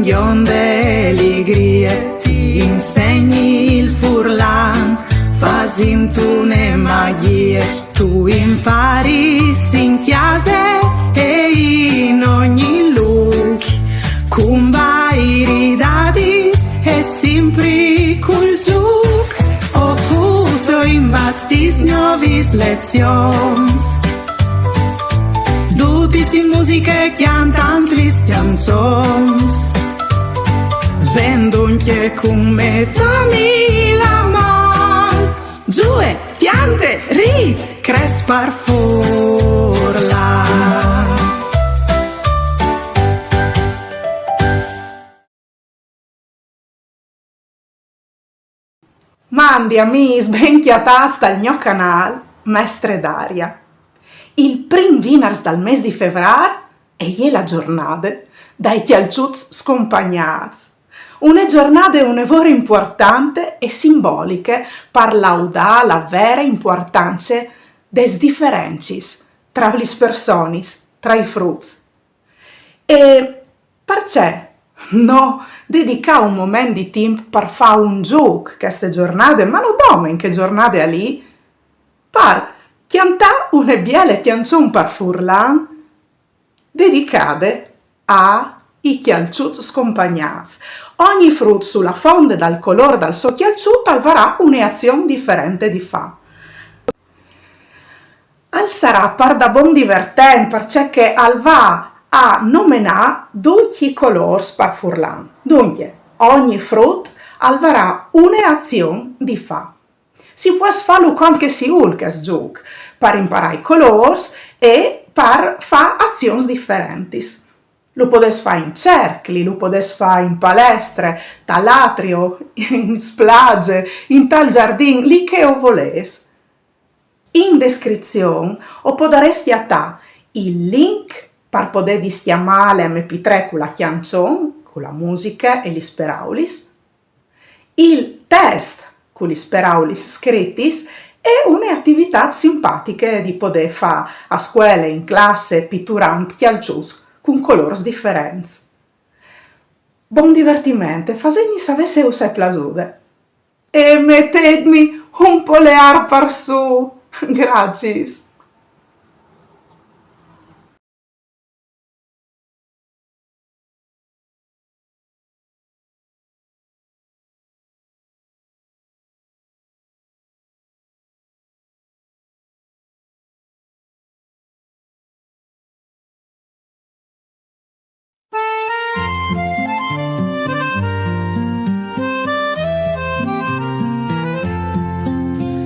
milione d'allegrie, ti insegni il furlan, fasintune magie, tu impari in chiesa e in ogni luogo, con vai ridadis e sempre col gioco, oppuso in vastis novis lezions. Dutis in musica e cantant lis canzons, vendunche come tami la man, giue, chiante, rid, crespar furlan. Mandi a mi sbenchiatasta il mio canale Mestre Daria. Il prim vinars dal mese di febbraio è la giornata dai chialciuts scompagnats. Una giornata un'evore importante e simboliche per laudare la vera importanza des differencis tra le persone, tra i frutti. E perché no dedica un momento di tempo per fare un gioco queste giornate, ma non dome in che giornate è lì, per cantare una biele canzone per furlan dedicate ai chialciuts scompagnats. Ogni frutto sulla fonte dal colore dal suo chialciut avrà un'azione differente di fa. Al sarà par da buon divertente perché al va a nominare tutti colori per furlan. Dunque, ogni frutto avrà un'azione di fa. Si può fare anche si ulches gioco per imparare i colori e per fare azioni differenti. Lo potete fare in cerchi, lo potete fare in palestre, dall'atrio, in spiagge, in tal giardino, lì che o volete. In descrizione o potresti attare il link per poter chiamare l'MP3 con la canzone, con la musica e gli speraulis, il test con gli speraulis scritti e une attività simpatiche di poter fare a scuola, in classe, pitturante, chialcius, con colori differenti. Buon divertimento, fatemi sapere se us è piaciuto. E mettetemi un po' le arpa su. Grazie.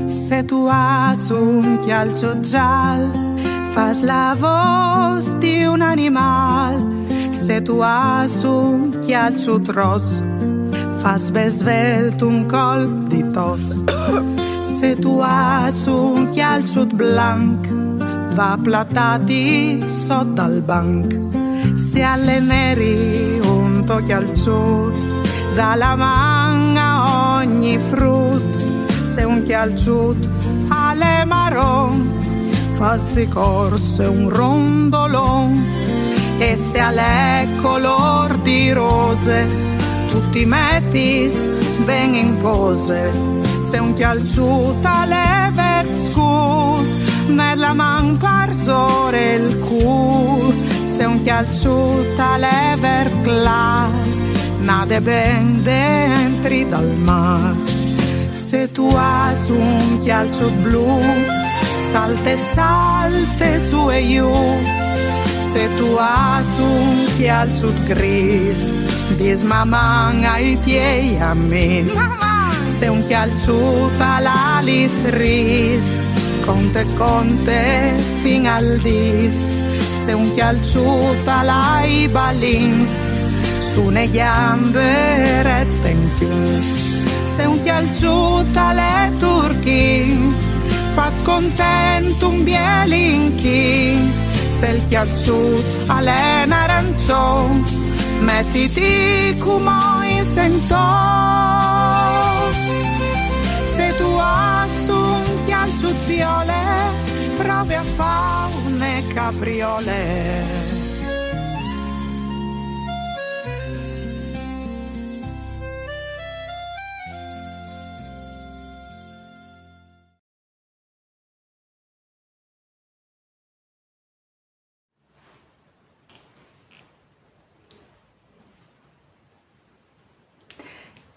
Se tu has un chialcio giallo, fas la voz di un animal. Se tu has un chialcio rosso, fas besvelto un colp di tos. Se tu has un chialcio blanc, va platati sotto al banc. Se alle neri un to chialcio, dalla manga ogni frutto. Se un chialciut alle marron, fas di corse un rondolon. E se alle color di rose, tutti mettis ben in pose. Se un chialciut alle vert scur, nella man parsore il cur. Se un chialciut alle vert clar, nade ben dentri dal mar. Se tu has un chialcio blu, salte, salte su e giù. Se tu has un chialcio gris, dis mamma ai piedi a me. Se un chialcio all'alis ris, conte fin al dis. Se un chialcio all'ai balins, su ne gambe resta in pins. Se un chialciut alle turchi, fa scontento un bielinchi. Se il chialciut alle un arancione, mettiti come in sento. Se tu hai un chialciut viole, provi a fare une capriole.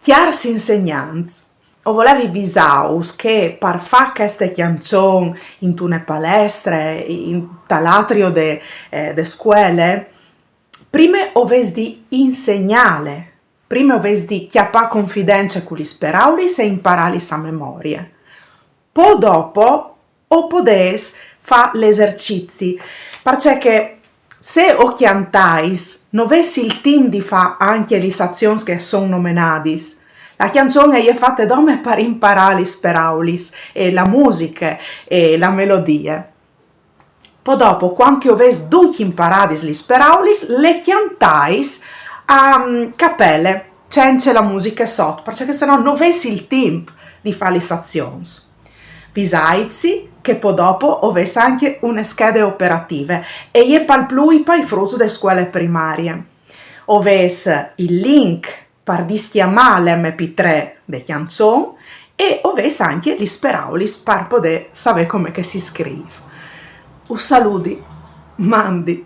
chiars insegnants o volevi visaus che per fare queste canzoni in tune palestre, in talatrio de scuole, prima ovesi di insegnare, prima ovesi di chiappare confidenza con gli speraulis e impararli a memoria. Poi dopo o podes fare gli esercizi, perché se o chiantais non avessi il team di fare anche le azioni che sono nominate, la canzone è fatta dome per imparare gli speraulis e la musica e la melodia. Poi dopo, quando avessi tutti imparati gli speraulis, le cantais a capelle, senza la musica sotto, perché sennò non avessi il tempo di fare le azioni. Visaizi che poi dopo avessi anche una schede operative e è per più per i frutti delle scuole primarie. Avessi il link per dischiamare l'MP3 delle canzoni e avessi anche gli speraulis per poter sapere come si scrive. Un saluto, Mandi.